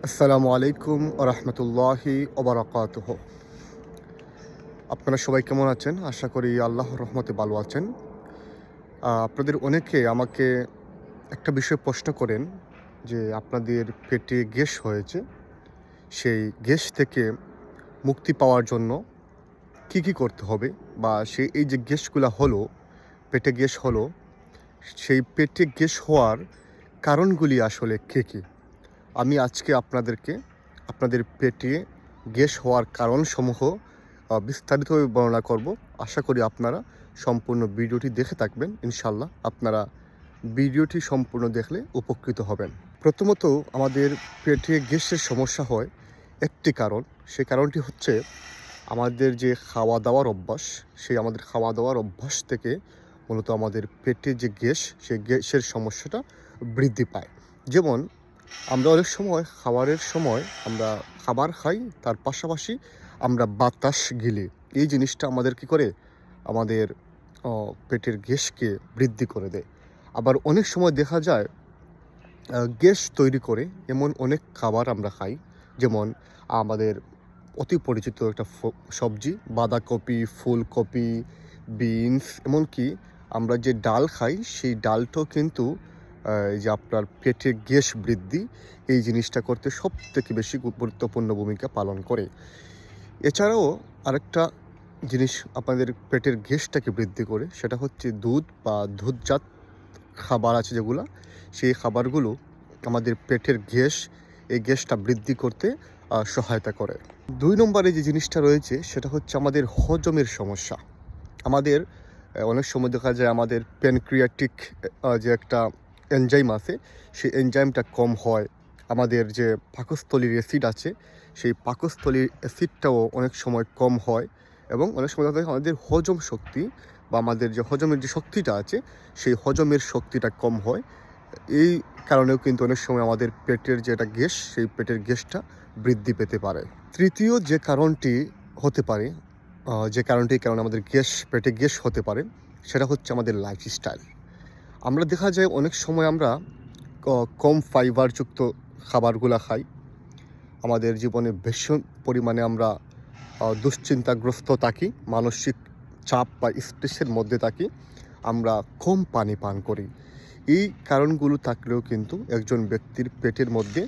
আসসালামু আলাইকুম রহমতুল্লাহি ওবরাকাতুহ। আপনারা সবাই কেমন আছেন? আশা করি আল্লাহর রহমতে ভালো আছেন। আপনাদের অনেকে আমাকে একটা বিষয় প্রশ্ন করেন যে আপনাদের পেটে গ্যাস হয়েছে, সেই গ্যাস থেকে মুক্তি পাওয়ার জন্য কি করতে হবে, বা এই যে গ্যাসগুলা হলো, পেটে গ্যাস হলো, সেই পেটে গ্যাস হওয়ার কারণগুলি আসলে কী? আমি আজকে আপনাদেরকে আপনাদের পেটে গ্যাস হওয়ার কারণসমূহ বিস্তারিতভাবে বর্ণনা করব। আশা করি আপনারা সম্পূর্ণ ভিডিওটি দেখে থাকবেন। ইনশাল্লাহ আপনারা ভিডিওটি সম্পূর্ণ দেখলে উপকৃত হবেন। প্রথমত, আমাদের পেটে গ্যাসের সমস্যা হয় একটি কারণ। সেই কারণটি হচ্ছে আমাদের যে খাওয়া দাওয়ার অভ্যাস, সেই আমাদের খাওয়া দাওয়ার অভ্যাস থেকে মূলত আমাদের পেটে যে গ্যাস, সেই গ্যাসের সমস্যাটা বৃদ্ধি পায়। যেমন আমরা অনেক সময় খাবারের সময় আমরা খাবার খাই, তার পাশাপাশি আমরা বাতাস গিলি। এই জিনিসটা আমাদের কী করে? আমাদের পেটের গ্যাসকে বৃদ্ধি করে দেয়। আবার অনেক সময় দেখা যায় গ্যাস তৈরি করে এমন অনেক খাবার আমরা খাই, যেমন আমাদের অতি পরিচিত একটা সবজি বাঁধাকপি, ফুলকপি, বিনস, এমনকি আমরা যে ডাল খাই, সেই ডালটাও কিন্তু এই যে আপনার পেটে গ্যাস বৃদ্ধি, এই জিনিসটা করতে সবথেকে বেশি গুরুত্বপূর্ণ ভূমিকা পালন করে। এছাড়াও আরেকটা জিনিস আপনাদের পেটের গ্যাসটাকে বৃদ্ধি করে, সেটা হচ্ছে দুধ বা দুধজাত খাবার আছে যেগুলো, সেই খাবারগুলো আমাদের পেটের গ্যাস, এই গ্যাসটা বৃদ্ধি করতে সহায়তা করে। 2 নম্বরে যে জিনিসটা রয়েছে সেটা হচ্ছে আমাদের হজমের সমস্যা। আমাদের অনেক সময় দেখা যায় আমাদের প্যানক্রিয়াটিক যে একটা এনজাইম আছে, সেই এনজাইমটা কম হয়। আমাদের যে পাকস্থলীর অ্যাসিড আছে, সেই পাকস্থলীর অ্যাসিডটাও অনেক সময় কম হয়, এবং অনেক সময় দেখা যায় আমাদের হজম শক্তি বা আমাদের যে হজমের যে শক্তিটা আছে, সেই হজমের শক্তিটা কম হয়। এই কারণেও কিন্তু অনেক সময় আমাদের পেটের যে একটা গ্যাস, সেই পেটের গ্যাসটা বৃদ্ধি পেতে পারে। তৃতীয় যে কারণটি হতে পারে, যে কারণটির কারণে আমাদের পেটে গ্যাস হতে পারে, সেটা হচ্ছে আমাদের লাইফস্টাইল। আমরা দেখা যায় অনেক সময় আমরা কম ফাইবারযুক্ত খাবারগুলো খাই। আমাদের জীবনে ভীষণ পরিমাণে আমরা দুশ্চিন্তাগ্রস্ত থাকি, মানসিক চাপ বা স্ট্রেসের মধ্যে থাকি, আমরা কম পানি পান করি। এই কারণগুলো থাকলেও কিন্তু একজন ব্যক্তির পেটের মধ্যে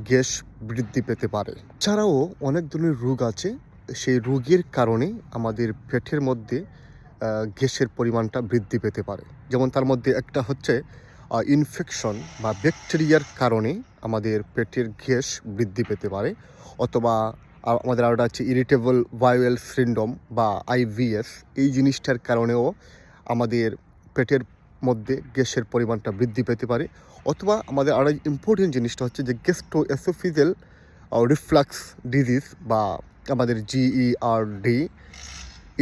গ্যাস বৃদ্ধি পেতে পারে। এছাড়াও অনেক ধরনের রোগ আছে, সেই রোগের কারণে আমাদের পেটের মধ্যে গ্যাসের পরিমাণটা বৃদ্ধি পেতে পারে। যেমন তার মধ্যে একটা হচ্ছে ইনফেকশন বা ব্যাকটেরিয়ার কারণে আমাদের পেটের গ্যাস বৃদ্ধি পেতে পারে, অথবা আমাদের আরেকটা হচ্ছে ইরিটেবল বাউয়েল সিনড্রোম বা আইবিএস। এই জিনিসটার কারণেও আমাদের পেটের মধ্যে গ্যাসের পরিমাণটা বৃদ্ধি পেতে পারে। অথবা আমাদের আরও ইম্পর্টেন্ট জিনিসটা হচ্ছে যে গ্যাস্ট্রোএসোফেজিয়াল রিফ্লাক্স ডিজিজ বা আমাদের জিইআরডি,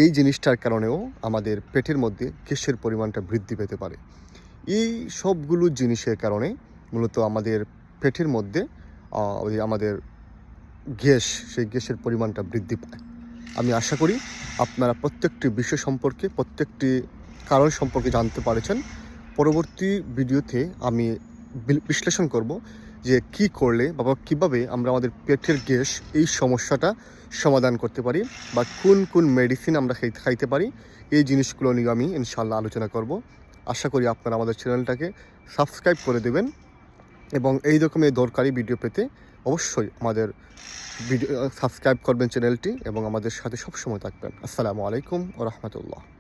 এই জিনিসটার কারণেও আমাদের পেটের মধ্যে গ্যাসের পরিমাণটা বৃদ্ধি পেতে পারে। এই সবগুলো জিনিসের কারণে মূলত আমাদের পেটের মধ্যে আমাদের গ্যাস, সেই গ্যাসের পরিমাণটা বৃদ্ধি পায়। আমি আশা করি আপনারা প্রত্যেকটি বিষয় সম্পর্কে, প্রত্যেকটি কারণ সম্পর্কে জানতে পারছেন। পরবর্তী ভিডিওতে আমি বিশ্লেষণ করব যে কি করলে বা কীভাবে আমরা আমাদের পেটের গ্যাস, এই সমস্যাটা সমাধান করতে পারি, বা কোন মেডিসিন আমরা খাইতে পারি। এই জিনিসগুলো নিয়ে আমি ইনশাআল্লাহ আলোচনা করব। আশা করি আপনারা আমাদের চ্যানেলটাকে সাবস্ক্রাইব করে দেবেন, এবং এই রকমের দরকারি ভিডিও পেতে অবশ্যই আমাদের ভিডিও সাবস্ক্রাইব করবেন চ্যানেলটি, এবং আমাদের সাথে সবসময় থাকবেন। আসসালামু আলাইকুম ওয়া রাহমাতুল্লাহ।